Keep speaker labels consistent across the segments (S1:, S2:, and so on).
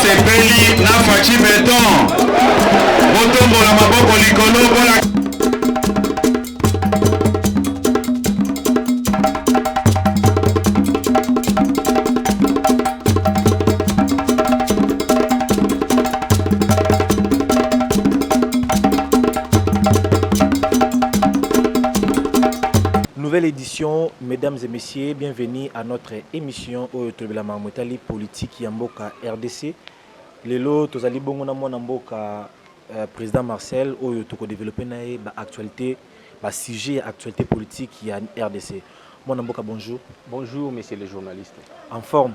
S1: sepeli na fachi beton. Botombola maboko likolo bona.
S2: Nouvelle édition, mesdames et messieurs, bienvenue à notre émission Oyotobela Mamotali politique Yamboka RDC. Lelo tozali bongo na mwana mboka président Marcel oyo toko développer na actualité sujet actualité politique ya RDC. Mwana mboka bonjour.
S3: Bonjour messieurs les journalistes.
S2: En forme.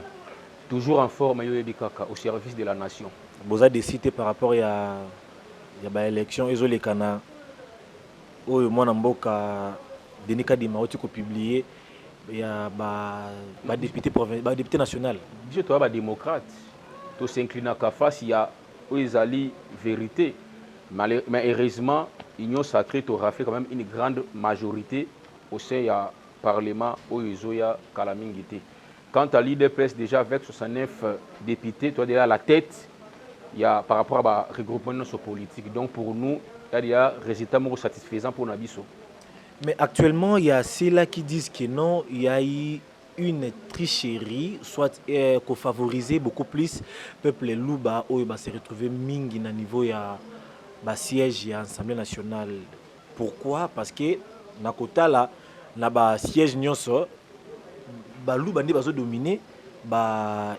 S3: Toujours en forme Yoyebikaka au service de la nation.
S2: Vous avez décidé par rapport à ba élection ezolekana oyo mwana mboka Denis Kadima a publié il y a député national.
S3: Je suis un démocrate. Tout s'incline à face, il y a une vérité. Mais heureusement, l'Union sacrée aura fait quand même une grande majorité au sein du Parlement où il y a Kalamingité. Quant à l'IDPS, déjà avec 69 députés, toi déjà à la tête, il y a par rapport à regroupement politique. Donc pour nous, il y a un résultat satisfaisant pour Nabiso.
S2: Mais actuellement, il y a ceux-là qui disent que non, il y a eu une tricherie, soit qu'on favorisait beaucoup plus le peuple Louba, où il va se retrouver mingi na niveau ya siège à l'Assemblée nationale. Pourquoi? Parce que na kota là, na siège nyonso, Louba ne va dominer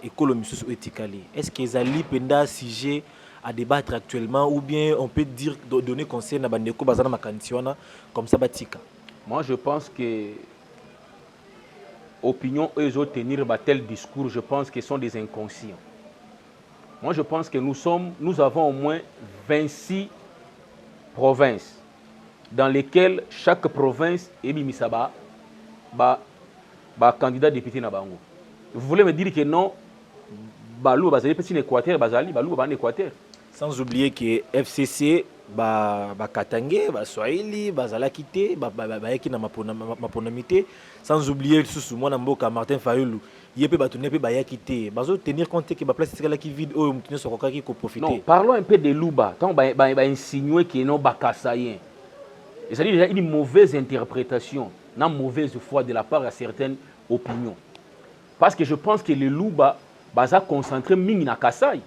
S2: l'économie socio-éthique. Est-ce que Zali penda sujet à débattre actuellement ou bien on peut dire donner conseil à Bandeko Bazana Makantiona comme ça batika?
S3: Moi je pense que opinion eux autres tenir tel discours, je pense qu'ils sont des inconscients. Moi je pense que nous avons au moins 26 provinces dans lesquelles chaque province est bimisaba candidat député na bango. Vous voulez me dire que non Balou bazali petit Équateur bazali Balou ba en Équateur.
S2: Sans oublier que FCC Katangé, Swahili, Bazalakité, Bayaki na Maponamité, sans oublier sous moi Namboka Martin Fayulu, Yépe Batoune Bayakité, Bazo tenir compte que la place est qui vide au Moutinho Sokoka qui peut profiter.
S3: Non, parlons un peu de Louba. Tant insinuer que non Bakassayen. Et ça dit déjà une mauvaise interprétation, une mauvaise foi de la part de certaines opinions. Parce que je pense que le Louba baza concentré mingi na Kassai.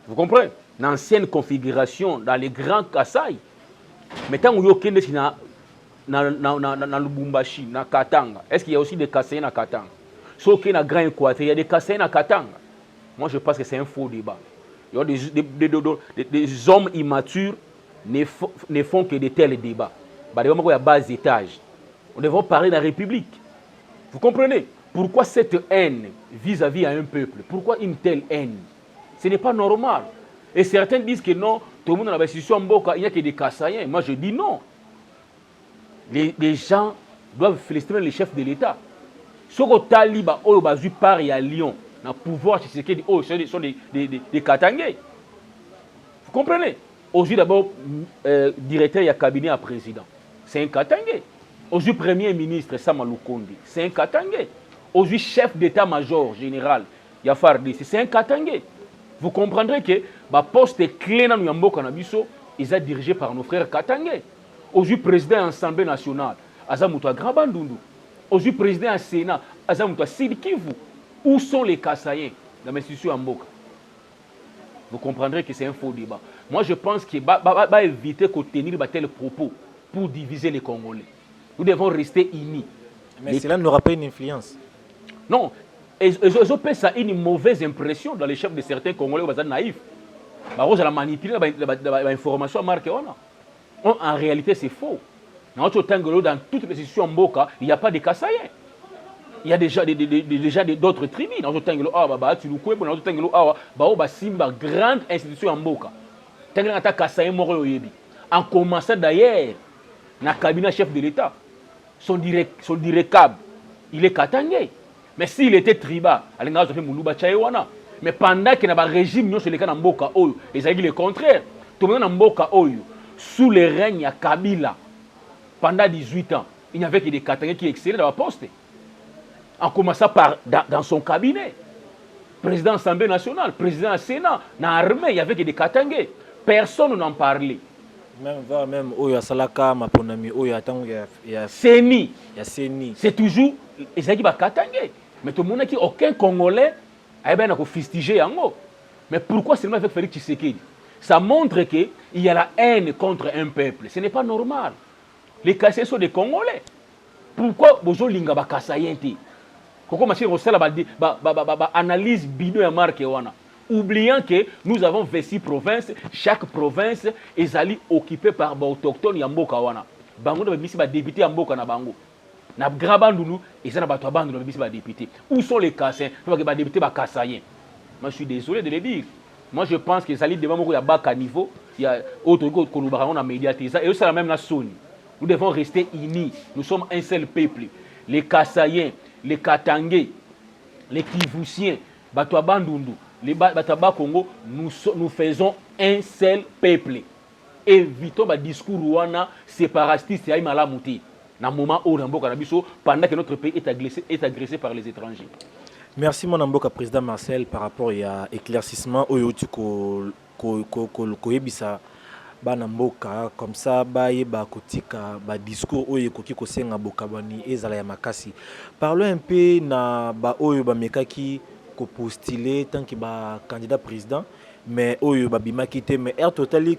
S3: Vous comprenez? Dans l'ancienne configuration, dans les grands Kassai. Mais tant que vous êtes dans Lubumbashi, dans Katanga, est-ce qu'il y a aussi des Kassai dans Katanga? Sauf qu'il y a dans Grand Équateur, il y a des Kassai dans Katanga. Moi, je pense que c'est un faux débat. Il y a des hommes immatures ne font que de tels débats. Il y a bas étage. Nous devons parler de la République. Vous comprenez? Pourquoi cette haine vis-à-vis un peuple? Pourquoi une telle haine? Ce n'est pas normal. Et certains disent que non, tout le monde dans la situation Mboka, il n'y a que des Kassaïens. Moi je dis non. Les gens doivent féliciter les chefs de l'État. Ce que Taliba, Oyobazu, Paris à Lyon, dans le pouvoir, c'est que sont des Katangais. Vous comprenez? Aujourd'hui d'abord, directeur, il y a cabinet à président. C'est un Katangais. Aujourd'hui, premier ministre, Samalou Kondi, c'est un Katangais. Aujourd'hui, chef d'état-major général, Yafardi, c'est un Katangais. Vous comprendrez que le poste clé dans Yamboka Nabiso, ils sont dirigés par nos frères Katangais. Aujourd'hui, président de l'Assemblée nationale, Azamouta Grabandundu. Aujourd'hui, président du Sénat, Azamouta Sidikivu. Où sont les Kassaïens dans l'institution Yamboka? Vous comprendrez que c'est un faux débat. Moi, je pense qu'il va éviter qu'on tenir tel propos pour diviser les Congolais. Nous devons rester unis.
S2: Mais cela n'aura pas une influence.
S3: Non. Ils ont fait ça une mauvaise impression dans les chefs de certains Congolais qui sont naïfs. Ils ont manipulé l'information à marquer. En réalité, c'est faux. Dans toutes les institutions Mboka, il n'y a pas de Kassaïens. Il y a déjà d'autres tribus. Dans toute grande institution Mboka. En commençant d'ailleurs, dans le cabinet chef de l'État, son directeur, il est Katangais. Mais s'il était tribal, mais pendant qu'il y a un régime, nous sommes en Mboka, ils ont dit le contraire. Tout le monde en Mboka, sous le règne de Kabila, pendant 18 ans, il n'y avait que des Katangais qui excellaient dans la poste. En commençant par dans son cabinet. président de l'Assemblée nationale, président du Sénat, dans l'armée, il y avait que des Katangais. Personne n'en parlait.
S2: Même Oyo Salaka, ma ponami, Oyo Atang, il y a
S3: Séni.
S2: Seni.
S3: C'est toujours les gens qui sont Katangais. Mais tout le monde a dit aucun Congolais n'a fustigé Yango. Mais pourquoi seulement avec Félix Tshisekedi? Ça montre qu'il y a la haine contre un peuple. Ce n'est pas normal. Les Kassais sont des Congolais. Pourquoi Bozo Linga Bakasayenti? Pourquoi Machine Rossel a analyse bidon et marque wana? Oubliant que nous avons 26 provinces, chaque province est allée occupée par les autochtones Yamboka wana. Bango na bisi ba député Yamboka na bango. Na grabandulu et ça na ba tobandu na bisi ba député. Où sont les Kassais? Parce que ba député ba Kassayen. Moi je suis désolé de le dire. Moi je pense que ça lit devant moi il y a bas niveau, il y a autre chose que nous baron na médiatiser et c'est la même la Sony. Nous devons rester unis. Nous sommes un seul peuple. Les Kassayens, les Katangais, les Kivusiens, Batwa Bandundu, les Bataba Congo, nous faisons un seul peuple. Évitons le discours rwanda séparatiste et malamuti. Dans le moment où pendant que notre pays est agressé par les étrangers.
S2: Merci mon amboka président Marcel par rapport à l'éclaircissement oyotu ko yebisa bana mboka comme ça ba kotika ba discours oyo koki ko senga bokabani ezala ya makasi. Parlons un peu na ba oyo ba mekaki ko postuler tant que ba candidat président mais oyo ba bimaki te mais air totally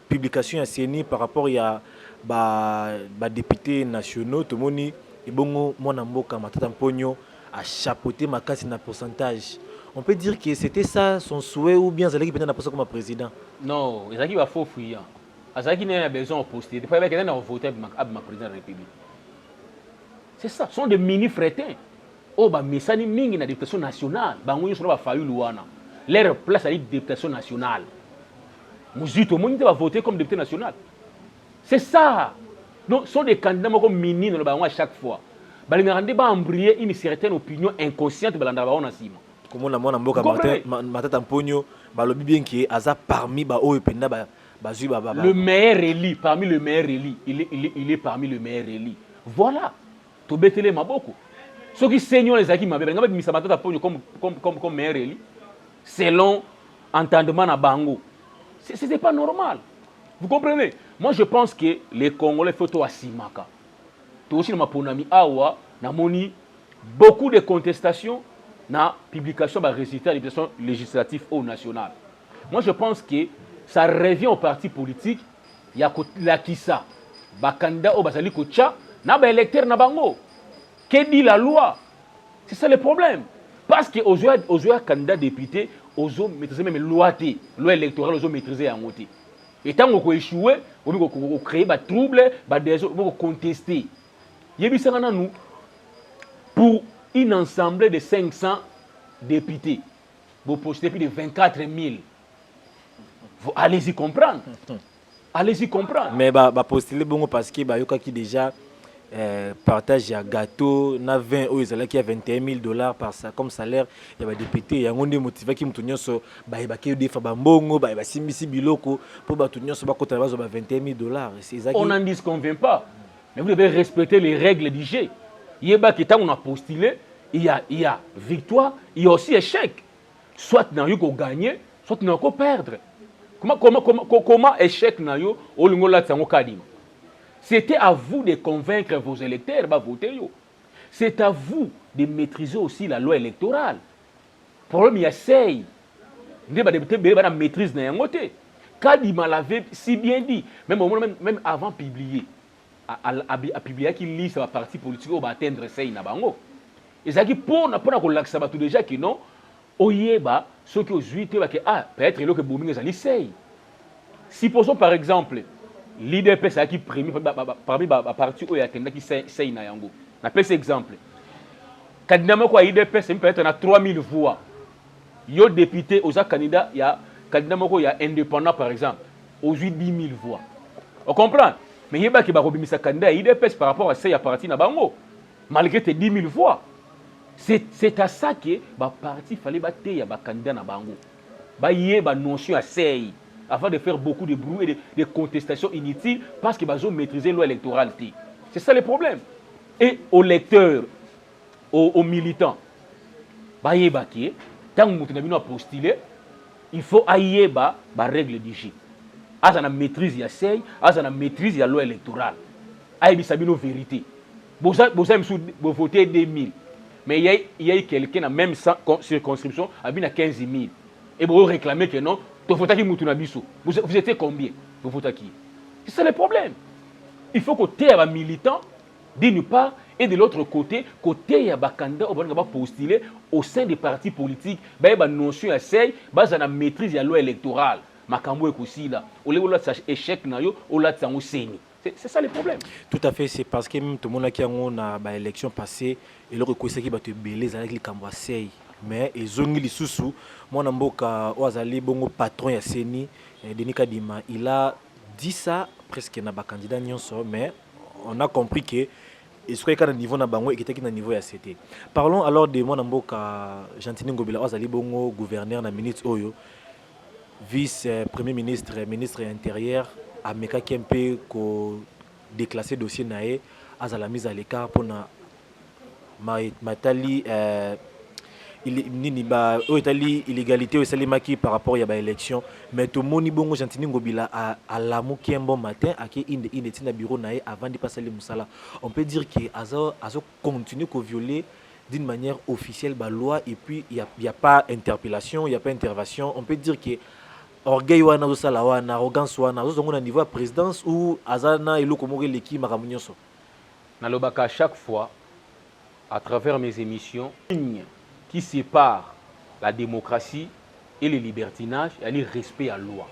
S2: publication ya CENI par rapport à ba députés nationaux to moni ebongo mona mboka Matata Mponyo a chapeauté makasi na pourcentage. On peut dire que c'était ça son souhait ou bien Zalaki peut-être n'a pas ça comme président.
S3: Non, Zalaki va faux fouiller. Zalaki n'a besoin de poster. Des fois il y a voté à ma président de la République. C'est ça, ce sont des mini frétins. Oh bah mais ça ni mingi na députation nationale. Bango yo ba fayu luana. Leur place à la députation nationale. Muzito monde va voter comme député national. C'est ça. Donc ce sont des candidats comme mini dans le bango à chaque fois. Balingande ba embryer une certaine opinion inconsciente balanda ba on asima.
S2: Comment la mona mboka Matata Mponyo balobi bien qui aza parmi ba oyo penda ba
S3: le meilleur élu parmi le meilleur élu, il est parmi le meilleur élu. Voilà. To betele maboko. Ceux qui seignent les acquis mabe ngaba misa Matata Mponyo comme meilleur élu selon entendement na bango. C'est pas normal. Vous comprenez? Moi je pense que les Congolais faut to asimaka. To aussi ma ponami awa na moni beaucoup de contestations na publication des résultats des élections législatives au national. Moi je pense que ça revient aux partis politiques. Il y a la Kissa, ba candidat au basali kocha, na ba électeur na bango. Que dit la loi? C'est ça le problème. Parce que aux candidats députés, aux maîtriser même loi électorale, aux maîtriser en côté. Et tant qu'on échoué, on crée des troubles, on contester. Yebisanga nous pour une assemblée de 500 députés, vous postez plus de 24 000. Allez-y comprendre. Allez-y comprendre.
S2: Mais postuler bon parce que yoka qui déjà partage un gâteau na 20 euros qui a 21 000 $ par ça comme salaire il y a des députés il y a un motivé qui mutunyo so ba ke defa bambongo ba simbisi biloko pour ba tunyo so ba kota ba 21 000 $.
S3: On n'en disconvient pas. Mais vous devez respecter les règles du jeu. Yeba qui tant on a postulé, il y a victoire, il y a aussi échec. Soit on a gagné, soit on a perdre. Comment échec na yo au lingola tsango kadima. C'était à vous de convaincre vos électeurs de voter. C'est à vous de maîtriser aussi la loi électorale. Le problème, il y a seuil. Vous devez maîtrise na yangote. Kadima l'avait si bien dit, même avant de publier. À publier qu'il lit sa partie politique au atteindre seuil na bango. Et ça qui pour n'a pas relaxer tout déjà qui non oyeba ceux qui ont jouité que peut-être que booming est seuil. Supposons par exemple l'IDPS qui premier parmi la partie où il y a qui seuil na yango. On appelle cet exemple. Candidat ko IDPS peut être na 3000 voix. Yo député aux candidats il y a candidat ko il y a indépendant par exemple aux 10 000 voix. On comprend? Mais il y a qui va rebimisa candidat IDPS par rapport à ça, il y a parti na bango. Malgré tes 10 000 voix. C'est à ça que le parti fallait battre ya candidat na bango. Il y a une notion à seuil avant de faire beaucoup de bruit et de contestations inutiles parce qu'ils ont maîtrisé la loi électorale. C'est ça le problème. Et aux lecteurs, aux militants, tant que nous avons postulé, il faut ailler ba règle du jeu. Asa na maîtrise ya sey, asa na maîtrise ya loi électorale. Aïe bisabino vérité. Bosa voter 2000. Mais il y a quelqu'un dans même circonscription a bien 15 000. Et vous réclamez que non, tu votes qui moutouna biso. Vous étiez combien? Vous votez qui? C'est ça le problème. Il faut que tu aies un militant d'une part et de l'autre côté, côté ya bakanda on va postuler au sein des partis politiques, ba ba notion ya sey, ba za na maîtrise ya loi électorale. Makambo ekosi là. Ole ola sa échec na yo, ola tsango seni. C'est ça le problème.
S2: Tout à fait, c'est parce que même tout le monde qui a une élection passée, et le reconnaît qui va te belé avec les Kambwasei. Mais ils ont les sous-sous. Moi, Namboka, Oazali, bon patron ya Seni, Denis Kadima, il a dit ça presque na ba candidat nyonso, mais on a compris que il serait qu'à un niveau na bango et qui était qu'à un niveau ya CT. Parlons alors de moi Namboka Gentini Ngobila, Oazali bongo gouverneur na ministre Oyo, vice premier ministre, ministre intérieur. Ameka Kempe ko déclassé dossier nae à la mise à l'écart pour na matali illégalité au salimaki par rapport à l'élection mais tout moni bongo Gentini Ngobila à la mouki un bon matin à qui il était na bureau nae avant de passer le musala. On peut dire que azo continue que violer d'une manière officielle la loi et puis il y a pas interpellation, il y a pas intervention. On peut dire que orgueil wana osala wana arrogance wana ozongo na niveau ya présidence ou azana eloko moko leki makambo nyonso.
S3: Nalobaka à chaque fois à travers mes émissions ligne qui sépare la démocratie et le libertinage et le respect à la loi.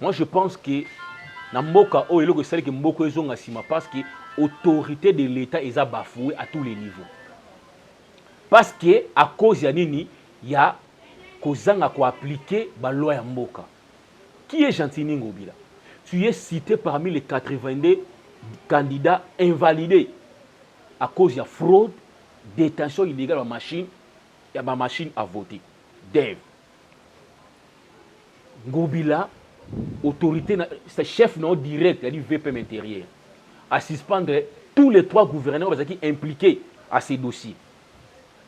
S3: Moi je pense que na mboka o eloko sali que mboko ezonga sima parce que autorité de l'État est bafouée à tous les niveaux. Parce que à cause ya nini il y a kozanga ko appliquer la loi ya mboka. Qui est Gentini Ngobila? Tu es cité parmi les 82 candidats invalidés à cause de la fraude, détention illégale de ma machine à voter. Dev. Ngobila, autorité, c'est chef non direct, il dit VPM intérieur, à suspendre tous les 3 gouverneurs qui sont impliqués à ces dossiers.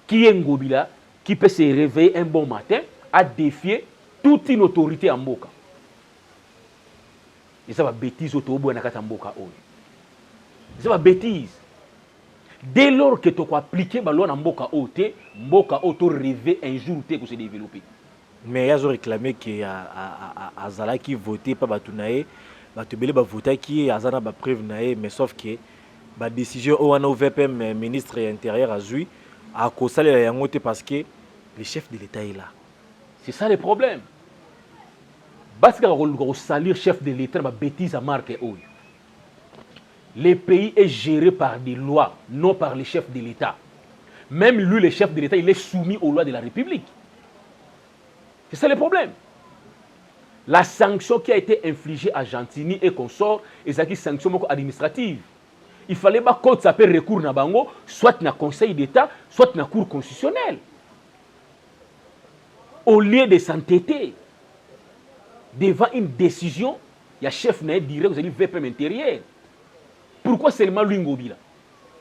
S3: Qui est Ngobila? Qui peut se réveiller un bon matin à défier toute une autorité en Mboka. Et ça va bêtise au Tobo et à Mboka. Ça va bêtise. Dès lors que tu as appliqué la loi en Mboka, Mboka auto rêvé un jour que se développer.
S2: Mais ils ont réclamé que Azala qui votait pas Batunae, Batubele va voter qui Azana va preuve nae, mais sauf que la décision au VPM ministre intérieur a joué. À cause de la parce que le chef de l'État est là.
S3: C'est ça le problème. Parce que le salir chef de l'État, ma bêtise à marque. Le pays est géré par des lois, non par les chefs de l'État. Même lui, le chef de l'État, il est soumis aux lois de la République. C'est ça le problème. La sanction qui a été infligée à Gentini et consorts, c'est une sanction administrative. Il fallait pas que ça peut recours na bango, soit na Conseil d'État, soit na Cour constitutionnelle. Au lieu de s'entêter devant une décision, il y a chef na direct, vous allez VPM intérieur. Pourquoi seulement lui Ngobila?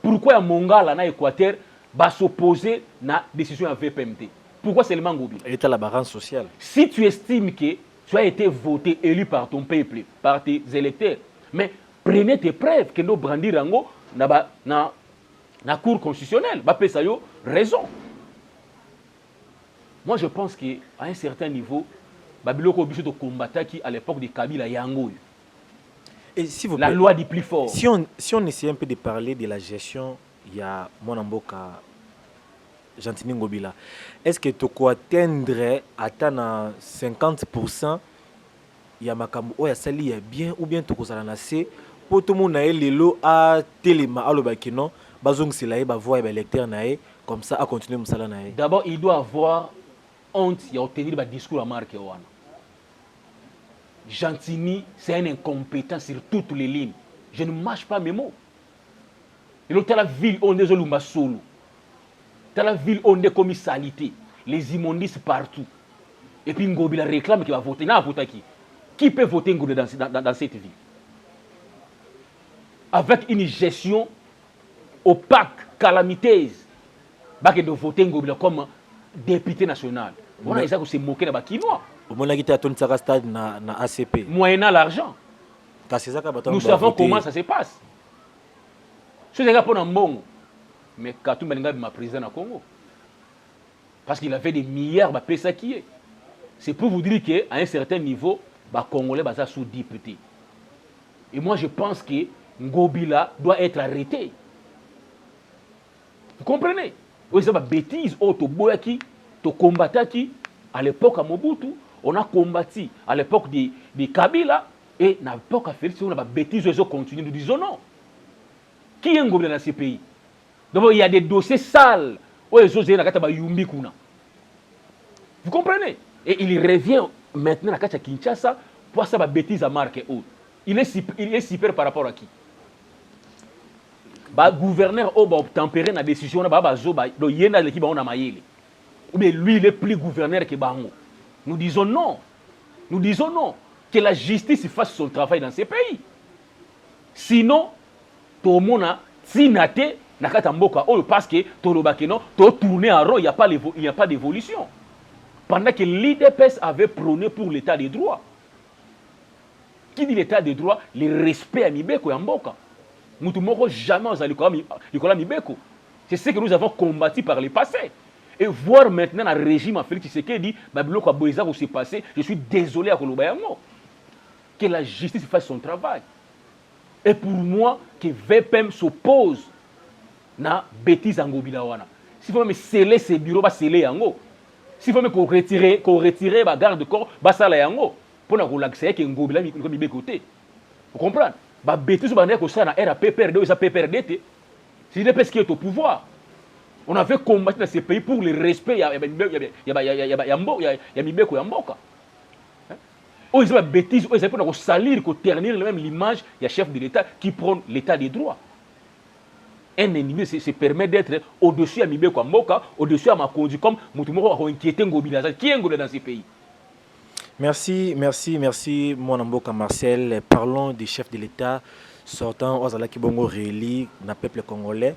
S3: Pourquoi ya Mongala na Équateur va s'opposer na décision à VPMT? Pourquoi seulement Ngobila?
S2: Il est à la balance sociale.
S3: Si tu estimes que tu as été voté, élu par ton peuple, par tes électeurs, mais prenez tes preuves que nous brandir na Cour constitutionnelle. Ça yo raison. Moi, je pense qu'à un certain niveau, Babiloko obligé de combattre qui à l'époque de Kabila Yango.
S2: Et si vous
S3: la loi dit plus fort.
S2: Si on essaie un peu de parler de la gestion, il y a Monamboka Gentini Ngobila. Est-ce que tu peux atteindre à 50% il y a makambo oya sali ya bien ou bien tu peux ça nasser pour tout le monde nae lelo a telema alobaki non bazong selaye ba voix ba lecteur nae comme ça à continuer musala nae.
S3: D'abord il doit avoir honte il a obtenir ba discours à marque wana. Gentini c'est un incompétent sur toutes les lignes. Je ne mâche pas mes mots. Il est dans la ville on est olumba solo. Dans la ville on est comme salité, les immondices partout. Et puis Ngobila réclame qu'il va voter. Na voter qui? Qui peut voter Ngobila dans cette ville? Avec une gestion opaque, calamiteuse. baki de voter Ngobila comme député national. On a essayé de se moquer de Bakinois.
S2: Au moment où tu as stade na ACP.
S3: Moyennant l'argent. Nous savons comment ça se passe. Ce n'est pas pour un bon. Mais Katou Melinga m'a président au Congo. Parce qu'il avait des milliards de pesos qui est. C'est pour vous dire qu'à un certain niveau, les Congolais sont sous-députés. Et moi, je pense que Ngobila doit être arrêté. Vous comprenez? Oui, c'est une bêtise. To combattu à l'époque à Mobutu, on a combattu à l'époque de Kabila et à l'époque à Félix, on a des bêtises, ils ont continué. Nous disons non. Qui est Ngobila dans ces pays? Donc il y a des dossiers sales. Vous comprenez? Et il revient maintenant à Kinshasa pour sa bêtise à marquer haute. Il est super par rapport à qui? Le gouverneur a tempéré la décision de l'équipe de Mayele. Mais lui, il est plus gouverneur que Bango. Nous disons non. Nous disons non. Que la justice fasse son travail dans ces pays. Sinon, tout le monde a tinaté parce que tout le monde tourné en rond, il n'y a pas d'évolution. Pendant que l'IDPS avait prôné pour l'état des droits. Qui dit l'état des droits? Le respect à Mibeko et à Mboka. Nous ne mourrons jamais aux Nicolas Mibeko. C'est ce que nous avons combattu par le passé. Et voir maintenant le régime en Félix Tshisekedi dit je suis désolé à Kolobayango. Que la justice fasse son travail. Et pour moi, que VPM s'oppose à bêtise en Gobilawana. S'il faut me sceller ces bureaux, va sceller yango. S'il faut me retirer la garde de corps, va sala yango. Pour nous relaxer que Ngobila mi côté. Vous comprenez? Ba bêtise ba ndeko ça na RAPPRD ou ça PPRD. C'est des personnes qui est au pouvoir. On avait combattu dans ces pays pour le respect. Il y a Mibeko et Mboka. Ils ont des bêtises, ils ont pour salir, pour ternir même l'image du chef de l'État qui prend l'État des droits. Un ennemi se permet d'être au-dessus à Mibeko et Mboka, au-dessus à Makondi, comme Moutoumoro a inquiété Ngobila. Qui est Ngobila dans ces pays?
S2: Merci, mon Mboka Marcel. Parlons des chefs de l'État sortant aux Alaki Bongo réélis dans le peuple congolais.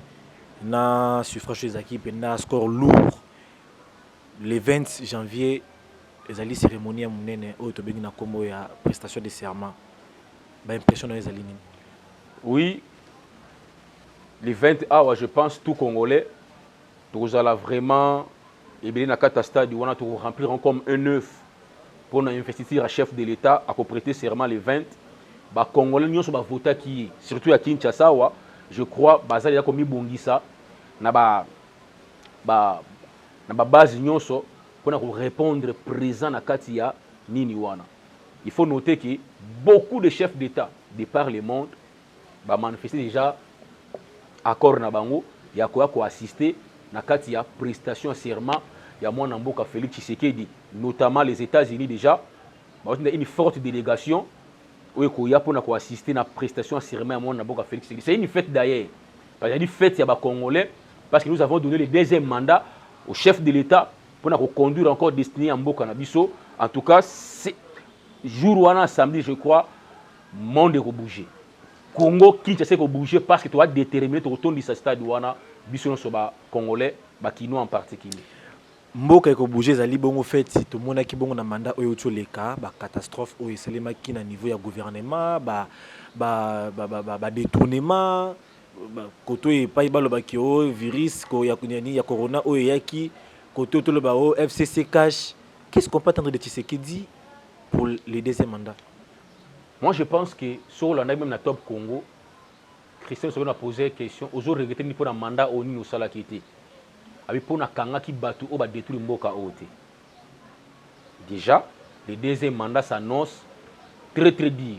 S2: Na suffrage des équipes, na score lourd. Le 20 janvier, les alliés cérémonie à Mounene, au Tobéni na Kombo, il y a prestation de serment. Bah, impression dans les alliés.
S3: Oui, le 20 août, je pense, tout Congolais, nous allons vraiment, et bien, dans le stade, on a tout remplir comme un œuf pour investiture à chef de l'État, à prêter serment le 20. Bah, Congolais, nous sommes votés qui, surtout à Kinshasa, je crois, Bazali a commis Bongisa. Na base nyonso pour répondre présent na katia nini wana. Il faut noter que beaucoup de chefs d'État de par le monde manifesté déjà accord na bango ya ko assister na katia prestation à serment ya mwana mboka Félix Tshisekedi, notamment les États-Unis déjà une forte délégation où il y a pour assister na prestation à serment ya mwana mboka Félix Tshisekedi. C'est une fête d'ailleurs. Parce qu'il y a une fête ya ba Congolais. Parce que nous avons donné le deuxième mandat au chef de l'État pour conduire encore destiné à Mboka Nabiso. En tout cas, c'est jour où on a samedi, je crois, le monde est bougé. Congo qui sait qu'on bouger parce que tu vas déterminer ton retour de ce stade où on a biso sur les Congolais, les Kinois en particulier.
S2: Mboka est bougé, zali bongo fait tout le monde qui bon na mandat oyo to le cas, ba catastrophe oyo selema ki na niveau ya gouvernement, ba détournement. Koto e pa ibalo ki o virus ko ya kunyani ya corona o yaki koto to le ba o FCC cash. Qu'est-ce qu'on peut attendre de Tshisekedi pour le deuxième mandat?
S3: Moi je pense que sur le même na top Congo, Christian Sogo a posé question aux autres regretter ni pour un mandat au ni no sala qui était. Avec pour na kanga ki batu o ba détruire mboka ote. Déjà, le deuxième mandat s'annonce très dur.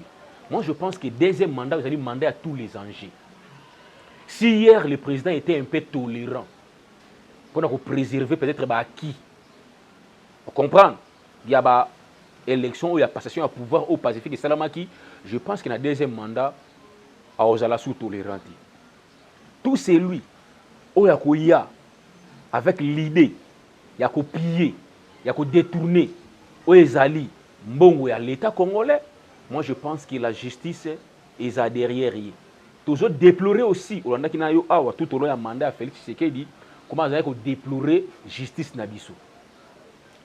S3: Moi je pense que le deuxième mandat vous allez demander à tous les enjeux. Si hier le président était un peu tolérant, pour préserver peut-être qui, vous comprenez? Il y a une élection, il y a passation à pouvoir au Pacifique et Salamaki, je pense qu'il y a un deuxième mandat à Ozala sous tolérant. Tout c'est lui, il y a avec l'idée, il y a piller, il y a détourner, Ozali, Mbongo et l'État congolais, moi je pense que la justice est derrière. Toujours déplorer aussi, tout au long du mandat à Félix Tshisekedi, comment vous allez déplorer justice nabiso.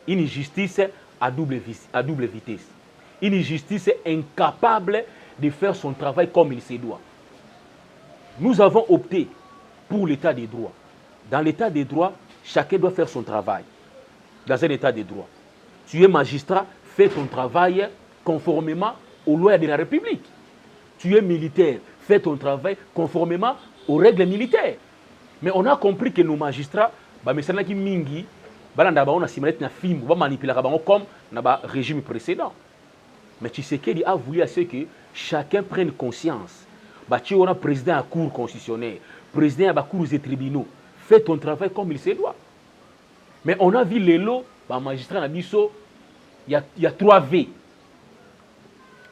S3: Une justice à double vitesse. Une justice incapable de faire son travail comme il se doit. Nous avons opté pour l'état des droits. Dans l'état des droits, chacun doit faire son travail. Dans un état de droit. Tu es magistrat, fais ton travail conformément aux lois de la République. Tu es militaire, fais ton travail conformément aux règles militaires. Mais on a compris que nos magistrats, mais c'est là qui mingi, on a simulé na film, on manipuler comme dans le régime précédent. Mais Tshisekedi a voulu à ce que chacun prenne conscience. Tu es président à la Cour constitutionnelle, président à la Cour des tribunaux. Fais ton travail comme il se doit. Mais on a vu les lots, les magistrats, il y a 3 V.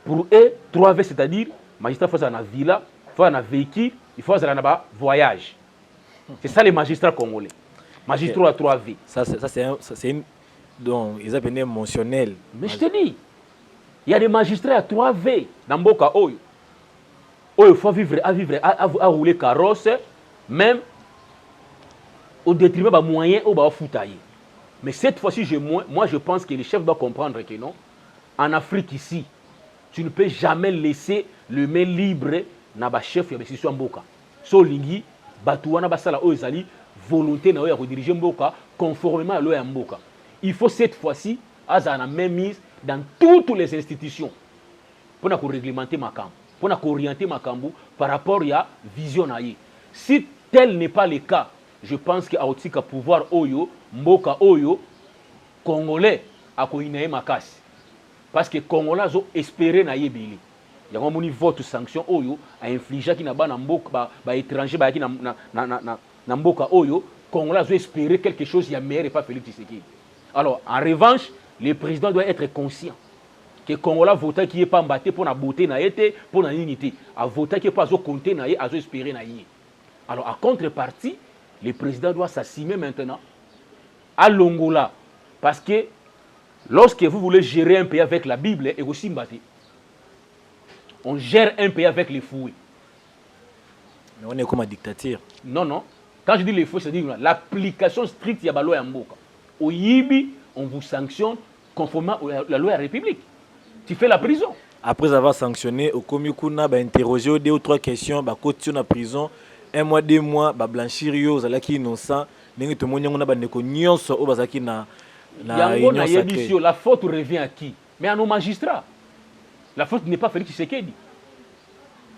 S3: Pour eux, 3 V, c'est-à-dire, magistrat faut aller villa, il faut aller en véhicule, il faut aller en voyage. C'est ça les magistrats congolais. Magistrats à 3 V.
S2: Ça c'est une. Donc, ils appellent émotionnel.
S3: Mais je te dis, il y a des magistrats à 3 V dans Mboka Oyo. Il faut vivre, à rouler carrosse, même au détriment des moyens au bas foutailler. Mais cette fois-ci, moi je pense que les chefs doivent comprendre que non, en Afrique ici, tu ne peux jamais laisser le main libre na ba chef ya décision mboka. So lingi batouana basala o ezali volonté na o ya rediriger mboka conformément à loi mboka. Il faut cette fois-ci azana même mise dans toutes les institutions pour na ko réglementer makam, pour na ko orienter makambu par rapport à vision na ye. Si tel n'est pas le cas, je pense que aotika pouvoir oyo mboka oyo congolais akoinaye makasi. Parce que Congolais ont espéré na yebili. Il y a un vote sanction oyo a infligé qui na ba na mboka ba étranger ba qui na mboka oyo Congolais ont espéré quelque chose ya meilleur et pas Félix Tshisekedi. Alors en revanche, le président doit être conscient que Congolais votent qui est pas mbatté pour na beauté na été pour na unité, a voté qui est pas zo compter na yé, a zo espérer na yé. Alors en contrepartie, le président doit s'assumer maintenant à Longola parce que lorsque vous voulez gérer un pays avec la Bible, et aussi mbatté, on gère un pays avec les fouets.
S2: Mais on est comme une dictature.
S3: Non, non. Quand je dis les fouets, c'est-à-dire l'application stricte de la loi Mboka. Au Yibi, on vous sanctionne conformément à la loi de la République. Tu fais la prison.
S2: Après avoir sanctionné, au Komikuna, interrogé 2 ou 3 questions, côté la prison, 1 mois, 2 mois, blanchir yo, zalaki innocent, nengi tout le monde a ndeko nyonso o bazaki na
S3: la faute revient à qui? Mais à nos magistrats. La faute n'est pas Félix Tshisekedi.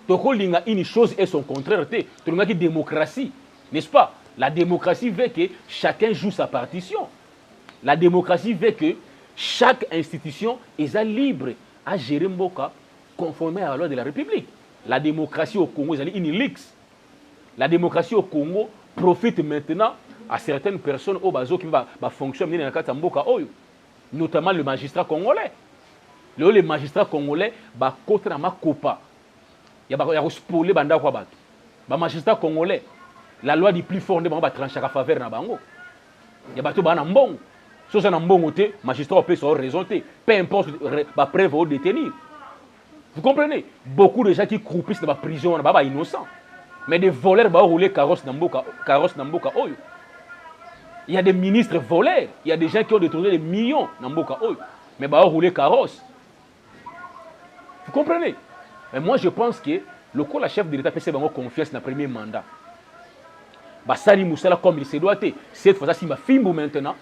S3: Tokolinga une chose et son contraire. Tu as démocratie, n'est-ce pas? La démocratie veut que chacun joue sa partition. La démocratie veut que chaque institution est libre à gérer Mboka conformément à la loi de la République. La démocratie au Congo est une lix. La démocratie au Congo profite maintenant à certaines personnes au bazo qui va fonctionner dans le Mboka oyo, notamment le magistrat congolais. Les magistrats congolais ba contre ma copa. Il y a spoiler banda kwa bato. Ba magistrat congolais, la loi du plus fort ne ba trancher à faveur na bango. Il y a bato ba na mbongo. So ça na mbongo te, magistrat peut se raison te, peu importe ba preuve au détenir. Vous comprenez? Beaucoup de gens qui croupissent dans la prison na ba innocents. Mais des voleurs ba rouler carrosse na mboka oyo. Il y a des ministres voleurs, il y a des gens qui ont détourné des millions dans Mboka Oyo, mais bah rouler carrosse. Vous comprenez? Mais moi je pense que le coup la chef de l'État fait confiance dans le premier mandat. Bah Sali Moussala comme il se doit être. Cette fois ci ma fimbo maintenant,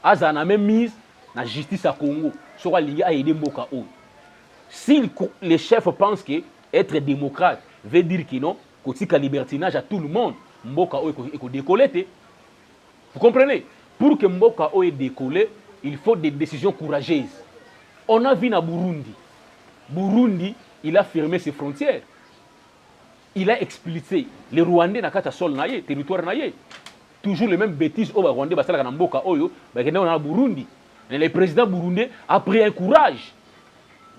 S3: Azana même mise la justice à Congo, sera lié à aider Mboka Oyo. Si les chefs pensent que être démocrate veut dire que non, qu'il y a libertinage à tout le monde, Mboka Oyo est décollé. Vous comprenez? Pour que Mboka Oyo décolle, il faut des décisions courageuses. On a vu na Burundi. Burundi, il a fermé ses frontières. Il a expulsé les Rwandais na kata sol na ye, territoire na ye. Toujours les mêmes bêtises au Rwandais basala na Mboka Oyo, ba kende na Burundi. Mais le président burundais a pris un courage.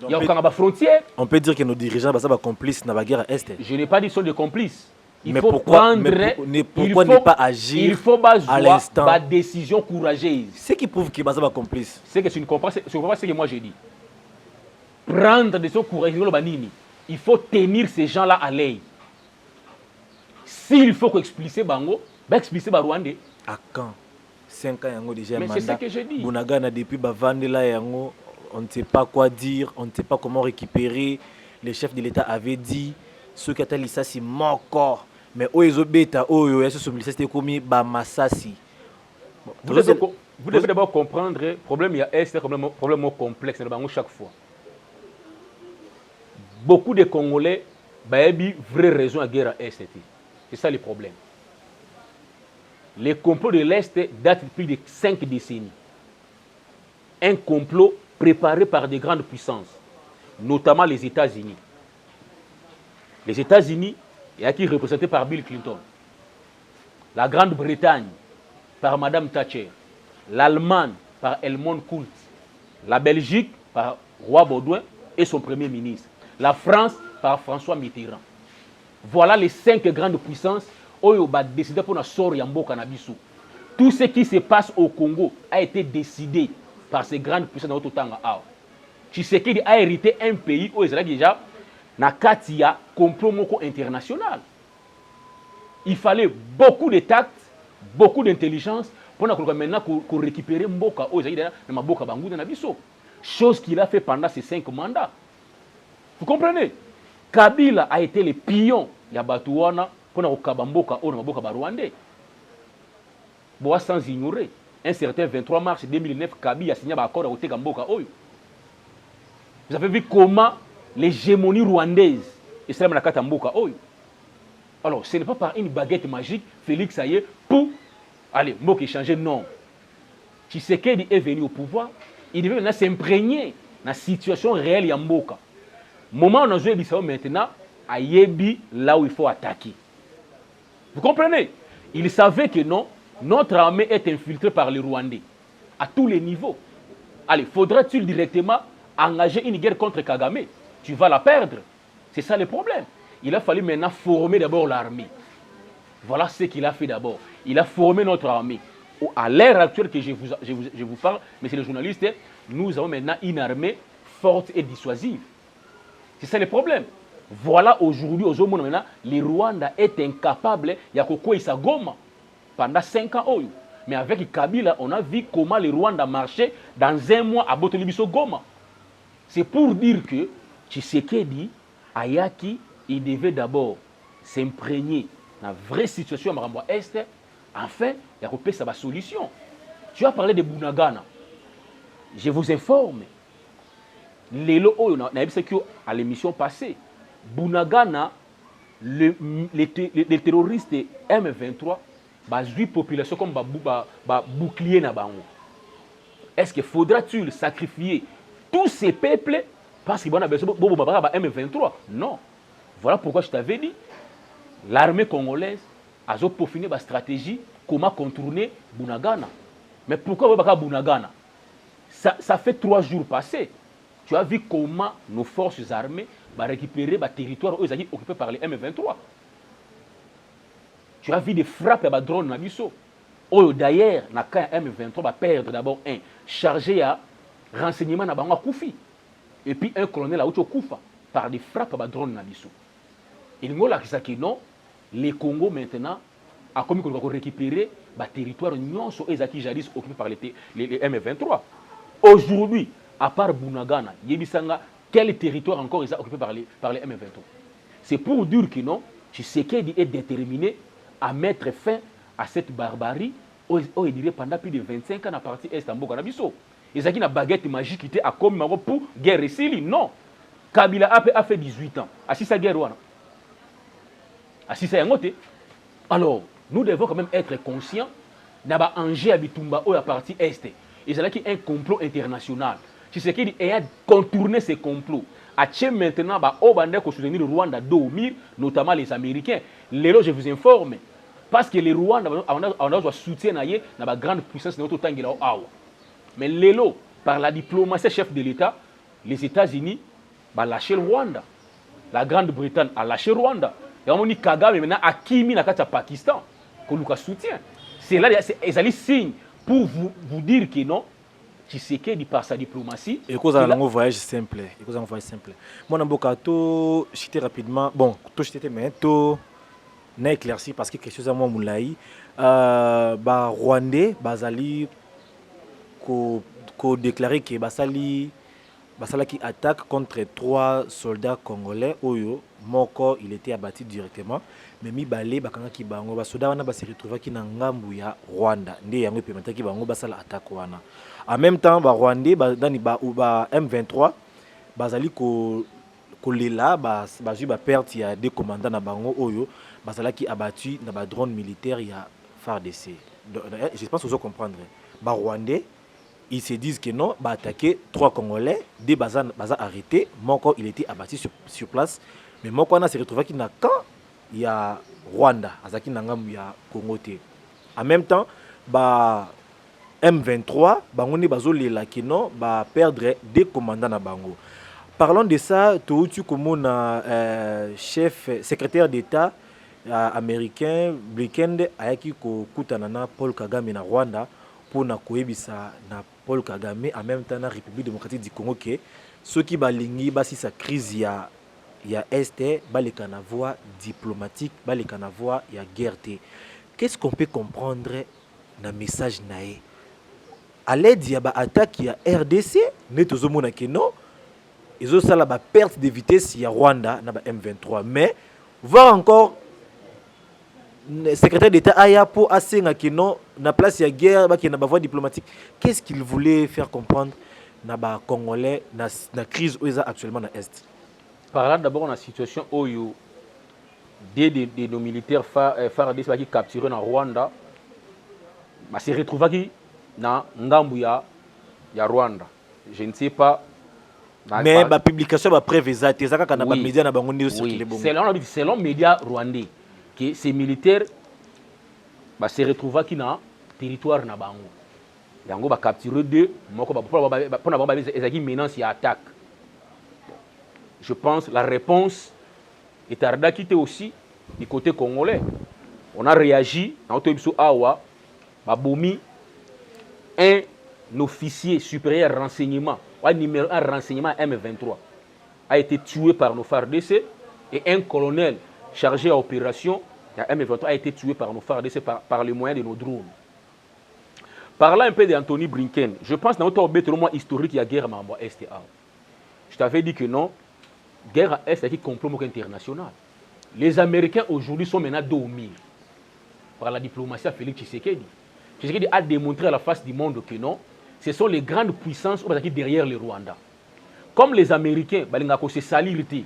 S3: Il y a aucun frontière.
S2: On peut dire que nos dirigeants sont complices dans la guerre à Est.
S3: Je n'ai pas dit qu'ils sont des complices.
S2: Mais pourquoi ne pas agir
S3: il faut
S2: à l'instant
S3: la décision courageuse.
S2: Ce qui prouve qu'il est complice.
S3: C'est que tu ne comprends pas ce que moi j'ai dit. Prendre des décisions courageuses, il faut tenir ces gens-là à l'œil. S'il faut expliquer Bango, expliquer Rwandais.
S2: à quand 5 ans yango déjà
S3: mais
S2: mandat.
S3: c'est ce que je dis.
S2: Bunagana depuis Bavandela yango, on ne sait pas quoi dire, on ne sait pas comment récupérer. Le chef de l'État avait dit ce qui a ça c'est mort. Mais oyo beta oyo ya ce c'était comme ba masasi.
S3: Vous devez d'abord comprendre le problème il y a un problème complexe chaque fois. Beaucoup de Congolais ont une vraie raison à guerre à l'Est. C'est ça le problème. Les complots de l'Est datent depuis plus de 5 décennies. Un complot préparé par des grandes puissances, notamment les États-Unis. Les États-Unis, qui représentés par Bill Clinton. La Grande-Bretagne, par Madame Thatcher. L'Allemagne, par Helmut Kohl. La Belgique, par Roi Baudouin et son Premier ministre. La France, par François Mitterrand. Voilà les 5 grandes puissances qui ont décidé pour sortir Yambo Kanabisu. Tout ce qui se passe au Congo a été décidé par ces grandes puissances dans notre temps. Tshisekedi a hérité un pays où il y a déjà un complot international. Il fallait beaucoup de tact, beaucoup d'intelligence pour maintenant récupérer Mboka. Chose qu'il a fait pendant ces 5 mandats. Vous comprenez? Kabila a été le pion ya Batouana pour Mboka au Mboka Rwandais. Sans ignorer, un certain 23 mars 2009, Kabila a signé un accord avec Mboka. Vous avez vu comment l'hégémonie rwandaise est celle de Mboka. Alors, ce n'est pas par une baguette magique, Félix Aye, pour aller, Mboka changer, non. Tshisekedi est venu au pouvoir, il devait maintenant s'imprégner dans la situation réelle de Mboka. Moment où on a joué maintenant, à Yebi, là où il faut attaquer. Vous comprenez? Il savait que non, notre armée est infiltrée par les Rwandais, à tous les niveaux. Allez, faudra-t-il directement engager une guerre contre Kagame? Tu vas la perdre. C'est ça le problème. Il a fallu maintenant former d'abord l'armée. Voilà ce qu'il a fait d'abord. Il a formé notre armée. À l'ère actuelle que je vous parle, messieurs les journalistes, nous avons maintenant une armée forte et dissuasive. C'est ça le problème. Voilà aujourd'hui, maintenant, le Rwanda est incapable de Goma pendant 5 ans. Mais avec Kabila, on a vu comment le Rwanda marchait dans 1 mois à Botolibiso Goma. C'est pour dire que Tshisekedi, Ayaki, il devait d'abord s'imprégner dans la vraie situation à Est. Enfin, il y a sa solution. Tu as parlé de Bunagana. Je vous informe. À l'émission passée, Bunagana, les terroristes M23, la population comme bouclier. Est-ce qu'il faudra-t-il sacrifier tous ces peuples parce qu'ils ont besoin de M23? Non. Voilà pourquoi je t'avais dit, l'armée congolaise a peaufiné la stratégie, comment contourner Bunagana. Mais pourquoi Bunagana? Ça fait 3 jours passés. Tu as vu comment nos forces armées vont récupérer le territoire occupé par les M23. Tu as vu des frappes à drone Nabiso. D'ailleurs, na M23 va perdre d'abord un chargé à renseignement na bango Koufi. Et puis un colonel à Koufa par des frappes à drone Nabiso. Il nous a dit que non, les Congo maintenant a commis qu'on va récupérer le territoire nyonso ezaki jadis occupé par les M23. Aujourd'hui, à part Bunagana, Yebisanga, quel territoire encore est occupé par les M23? C'est pour dire que non, Tshisekedi est déterminé à mettre fin à cette barbarie il dirait pendant plus de 25 ans à partir de Mboka Nabiso. Et ça qui n'a baguette magique qui était à comme pour guerre ici, non. Kabila a fait 18 ans. À sa guerre, à sa yangote. Alors, nous devons quand même être conscients d'abord Angers à Bitumba à partir Est. Et c'est là qu'il y a un complot international. Tshisekedi a contourné ces complots. Maintenant, on va soutenir le Rwanda dormir, notamment les Américains. Là, je vous informe. Parce que les Rwanda on a soutien dans la grande puissance de notre temps. Mais l'élo, par la diplomatie chef de l'État, les États-Unis ont lâché le Rwanda. La Grande-Bretagne a lâché le Rwanda. Et on dit Kagame maintenant a Kimi dans le Pakistan. Qu'on nous soutient. C'est là, c'est un signe pour vous dire que non. Tshisekedi par sa diplomatie.
S2: Et cause un voyage simple. Moi, je citer rapidement. Bon, tout citer mais tout. na éclairci parce que quelque chose à moi moulaï ba rwandais bazali ko déclaré que basali qui attaque contre 3 soldats congolais oyo moko il était abattu directement mais mibale bakanga ki bango ba soldats wana ba se retrouver ki na ngambu ya Rwanda nde yango epemata ki bango basala attaque wana en même temps ba rwandais ba dani ba M23 bazali ko lela ba perte ya des commandants na bango oyo bazala ki abattu na ba drone militaire ya FARDC. Je pense que vous comprendre ba rwandais ils se disent que non, bah attaquer 3 Congolais, des bazas arrêtés, Moko il était abattu sur place, mais Moko on a se retrouvé qui n'a quand il y a Rwanda, Azaki Nangam il y a Congo. En même temps, bah M23, bah on est bazo les non, bah perdre des commandants na bango. Parlons de ça, tu comme chef secrétaire d'État américain Blinken ayaki ko kutanana Paul Kagame na Rwanda pour na koyebisa na Paul Kagame en même temps na République démocratique du Congo que ceux qui balingi basi sa crise ya est baleka na voie diplomatique baleka na voie ya guerre. Qu'est-ce qu'on peut comprendre na message nae à l'aide ya ba attaque ya RDC ne tozomona que non ezo sala ba perte de vitesse ya Rwanda na ba M23 mais voir encore secrétaire d'État aya pour asenga que non na place ya guerre ba ki na ba voie diplomatique. Qu'est-ce qu'il voulait faire comprendre na ba congolais na crise où ils actuellement na est?
S3: Parlant d'abord de la situation où des nos militaires FARDC qui capturés dans Rwanda bah se retrouvent na ngambu ya Rwanda. Je ne sais pas
S2: mais la publication va prévisa tezaka kana ba média na bango ndio circuler bon.
S3: Selon médias rwandais que ces militaires bah se retrouvent qui na territoire na bango. Yango ba capturer deux moko ba pour na ba ezaki menace ya attaque. Je pense la réponse est tardée qui était aussi du côté congolais. On a réagi dans Otobiso Awa ba bomi un officier supérieur renseignement, numéro 1 renseignement M23 a été tué par nos FARDC et un colonel chargé à opération M23 a été tué par nos FARDC par les moyens de nos drones. Parlant un peu d'Anthony Blinken, je pense que dans notre moment historique, il y a guerre à Est et A. Je t'avais dit que non, guerre à Est, c'est un complot international. Les Américains aujourd'hui sont maintenant dominés par la diplomatie à Félix Tshisekedi. Tshisekedi a démontré à la face du monde que non, ce sont les grandes puissances qui sont derrière le Rwanda. Comme les Américains, ils se salirent, qui